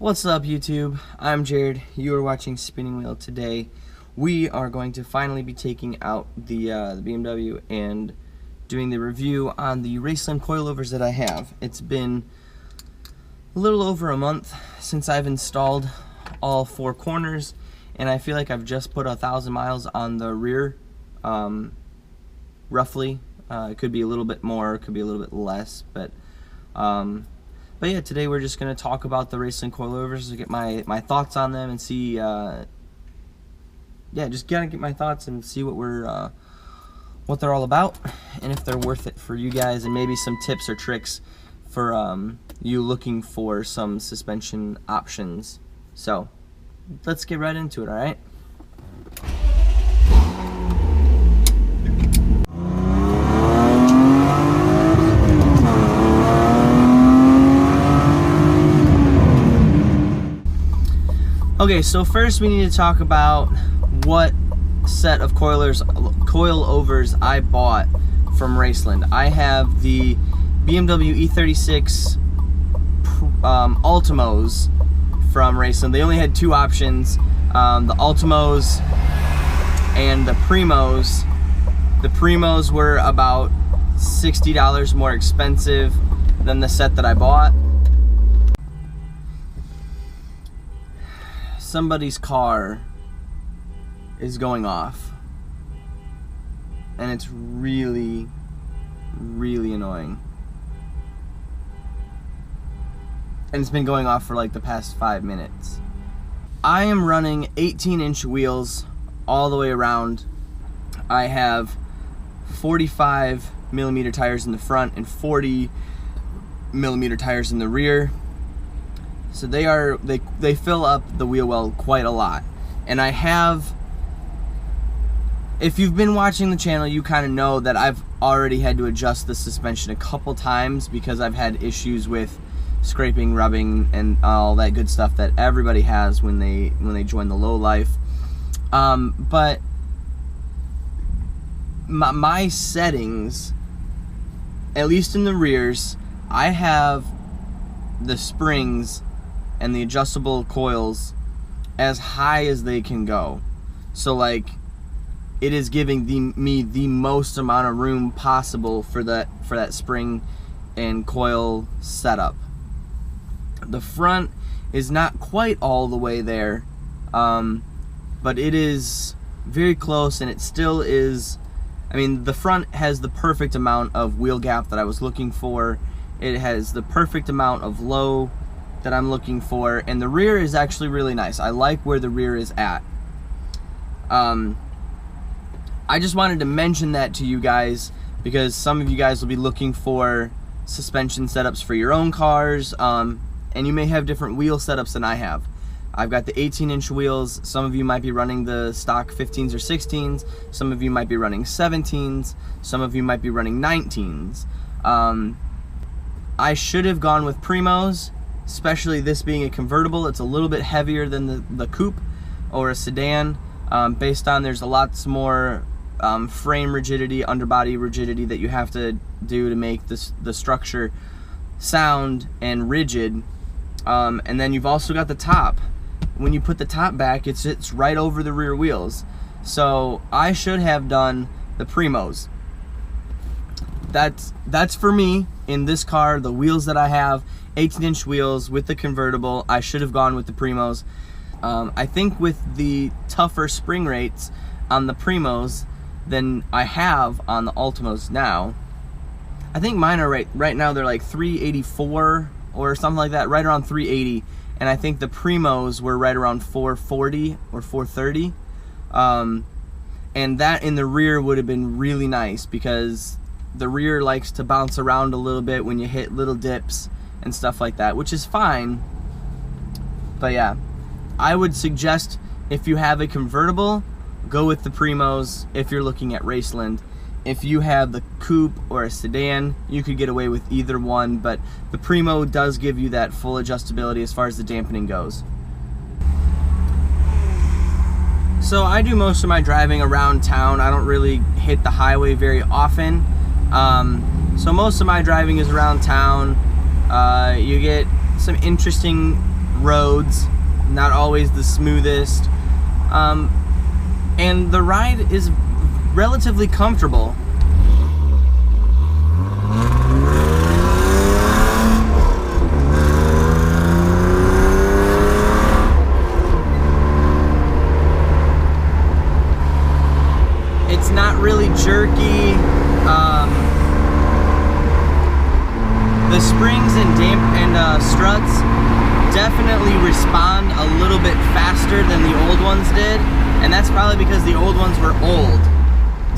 What's up, YouTube? I'm Jared. You are watching Spinning Wheel. Today we are going to finally be taking out the BMW and doing the review on the Raceland coilovers that I have. It's been a little over a month since I've installed all four corners, and I feel like I've just put 1,000 miles on the rear, roughly. It could be a little bit more, it could be a little bit less, but yeah, today we're just going to talk about the Raceland coilovers to get my thoughts on them and see, just gotta get my thoughts and see what they're all about and if they're worth it for you guys, and maybe some tips or tricks for you looking for some suspension options. So let's get right into it, alright? Okay, so first we need to talk about what set of coilovers I bought from Raceland. I have the BMW E36 Ultimos from Raceland. They only had two options, the Ultimos and the Primos. The Primos were about $60 more expensive than the set that I bought. Somebody's car is going off, and it's really annoying, and it's been going off for like the past 5 minutes. I am running 18-inch wheels all the way around. I have 45mm tires in the front and 40mm tires in the rear. So they fill up the wheel well quite a lot. And I have, if you've been watching the channel, you kind of know that I've already had to adjust the suspension a couple times because I've had issues with scraping, rubbing, and all that good stuff that everybody has when they join the low life. But my settings, at least in the rears, I have the springs and the adjustable coils as high as they can go. So like, it is giving me the most amount of room possible for that spring and coil setup. The front is not quite all the way there, but it is very close, and it still is. I mean, the front has the perfect amount of wheel gap that I was looking for. It has the perfect amount of low that I'm looking for, and the rear is actually really nice. I like where the rear is at. I just wanted to mention that to you guys because some of you guys will be looking for suspension setups for your own cars, and you may have different wheel setups than I have. I've got the 18-inch wheels. Some of you might be running the stock 15s or 16s. Some of you might be running 17s. Some of you might be running 19s. I should have gone with Primos, especially this being a convertible. It's a little bit heavier than the coupe or a sedan, based on there's a lot more frame rigidity, underbody rigidity that you have to do to make the structure sound and rigid. And then you've also got the top. When you put the top back, it sits right over the rear wheels. So I should have done the Primos. That's for me in this car. The wheels that I have, 18-inch wheels with the convertible, I should have gone with the Primos. I think with the tougher spring rates on the Primos than I have on the Ultimos now, I think mine are right now they're like 384 or something like that, right around 380, and I think the Primos were right around 440 or 430, and that in the rear would have been really nice because the rear likes to bounce around a little bit when you hit little dips and stuff like that, which is fine. But yeah, I would suggest if you have a convertible, go with the Primos if you're looking at Raceland. If you have the coupe or a sedan, you could get away with either one, but the Primo does give you that full adjustability as far as the dampening goes. So I do most of my driving around town. I don't really hit the highway very often. So most of my driving is around town. You get some interesting roads, not always the smoothest, and the ride is relatively comfortable. It's not really jerky. The springs and struts definitely respond a little bit faster than the old ones did, and that's probably because the old ones were old,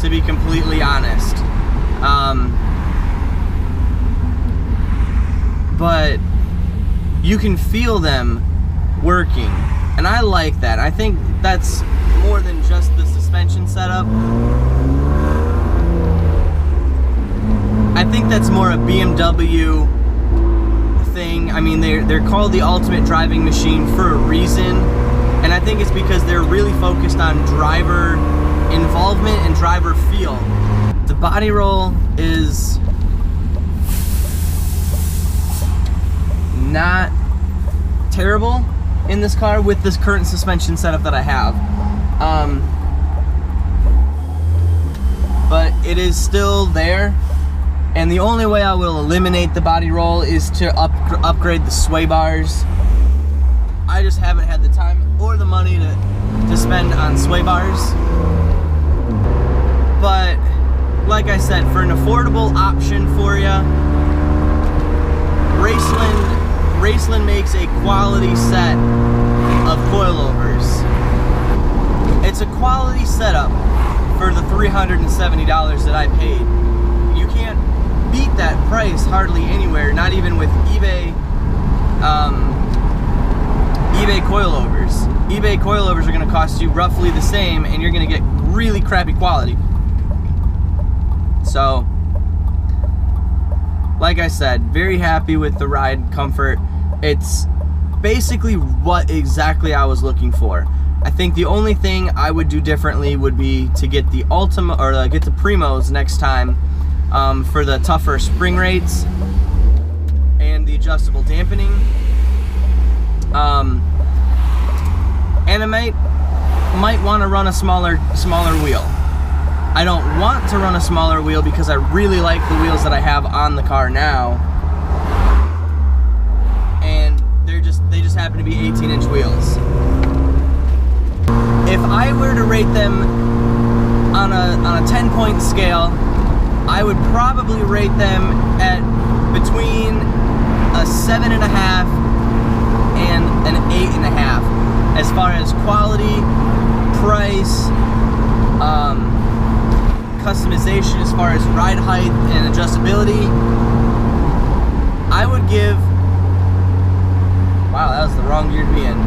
to be completely honest. But you can feel them working, and I like that. I think that's more than just the suspension setup. I think that's more a BMW thing. I mean, they're called the ultimate driving machine for a reason, and I think it's because they're really focused on driver involvement and driver feel. The body roll is not terrible in this car with this current suspension setup that I have. But it is still there, and the only way I will eliminate the body roll is to upgrade the sway bars. I just haven't had the time or the money to spend on sway bars. But like I said, for an affordable option for you, Raceland makes a quality set of coilovers. It's a quality setup for the $370 that I paid. You can't beat that price hardly anywhere, not even with eBay coilovers. eBay coilovers are going to cost you roughly the same, and you're going to get really crappy quality. So, like I said, very happy with the ride comfort. It's basically what exactly I was looking for. I think the only thing I would do differently would be to get the Ultimo, or get the Primos next time, for the tougher spring rates and the adjustable dampening. And I might want to run a smaller wheel. I don't want to run a smaller wheel because I really like the wheels that I have on the car now, and they just happen to be 18-inch wheels. If I were to rate them on a 10-point scale, I would probably rate them at between a 7.5 and an 8.5 as far as quality, price, customization, as far as ride height and adjustability. I would give, wow, that was the wrong year to be in.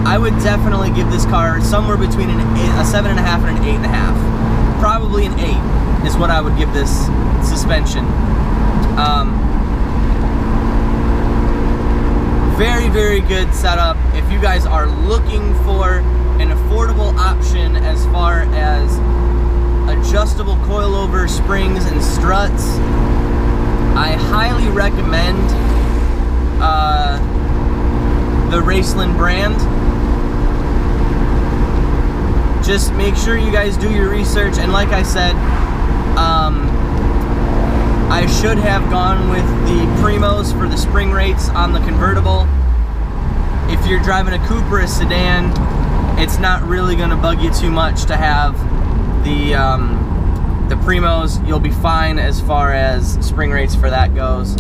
I would definitely give this car somewhere between a 7.5 and an 8.5. Probably an 8 is what I would give this suspension. Very, very good setup. If you guys are looking for an affordable option as far as adjustable coilover springs and struts, I highly recommend the Raceland brand. Just make sure you guys do your research, and like I said, I should have gone with the Primos for the spring rates on the convertible. If you're driving a coupe or a sedan, it's not really going to bug you too much to have the Primos. You'll be fine as far as spring rates for that goes.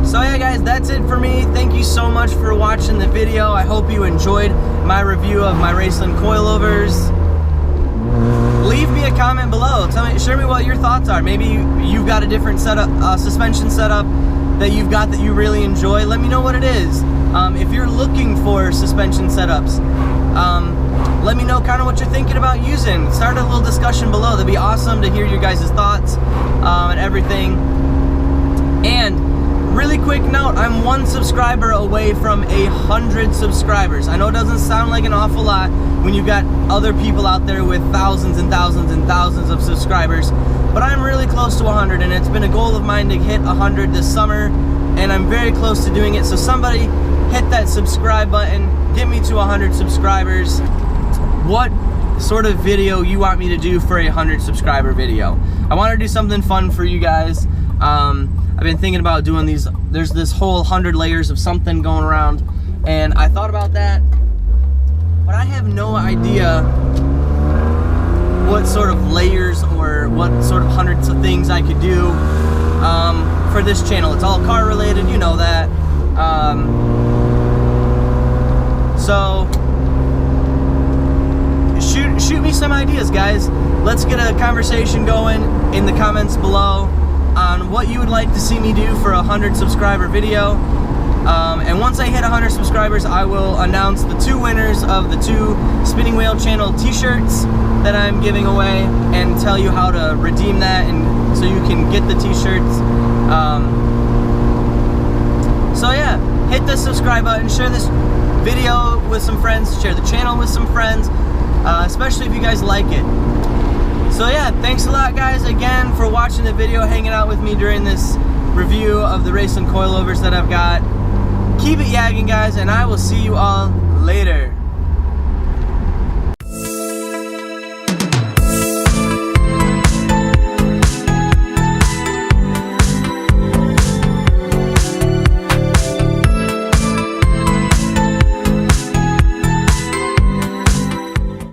So yeah guys, that's it for me. Thank you so much for watching the video. I hope you enjoyed my review of my Raceland coilovers. Leave me a comment below. Share me what your thoughts are. Maybe you've got a different setup, suspension setup that you've got that you really enjoy. Let me know what it is. If you're looking for suspension setups, let me know kind of what you're thinking about using. Start a little discussion below. That'd be awesome to hear your guys' thoughts and everything. And really quick note, I'm 1 subscriber away from 100 subscribers. I know it doesn't sound like an awful lot when you've got other people out there with thousands and thousands and thousands of subscribers, but I'm really close to 100, and it's been a goal of mine to hit 100 this summer. and I'm very close to doing it. So somebody hit that subscribe button, get me to 100 subscribers. What sort of video you want me to do for a 100 subscriber video? I want to do something fun for you guys. I've been thinking about doing these. There's this whole 100 layers of something going around, and I thought about that, but I have no idea what sort of layers or what sort of hundreds of things I could do for this channel. It's all car related, you know that. So shoot me some ideas, guys. Let's get a conversation going in the comments below on what you would like to see me do for a 100 subscriber video. And once I hit 100 subscribers, I will announce the 2 winners of the 2 Spinning Wheel Channel t-shirts that I'm giving away, and tell you how to redeem that, and so you can get the t-shirts. So yeah, hit the subscribe button, share this video with some friends, share the channel with some friends, especially if you guys like it. So yeah, thanks a lot, guys, again for watching the video, hanging out with me during this review of the Raceland coilovers that I've got. Keep it yagging, guys, and I will see you all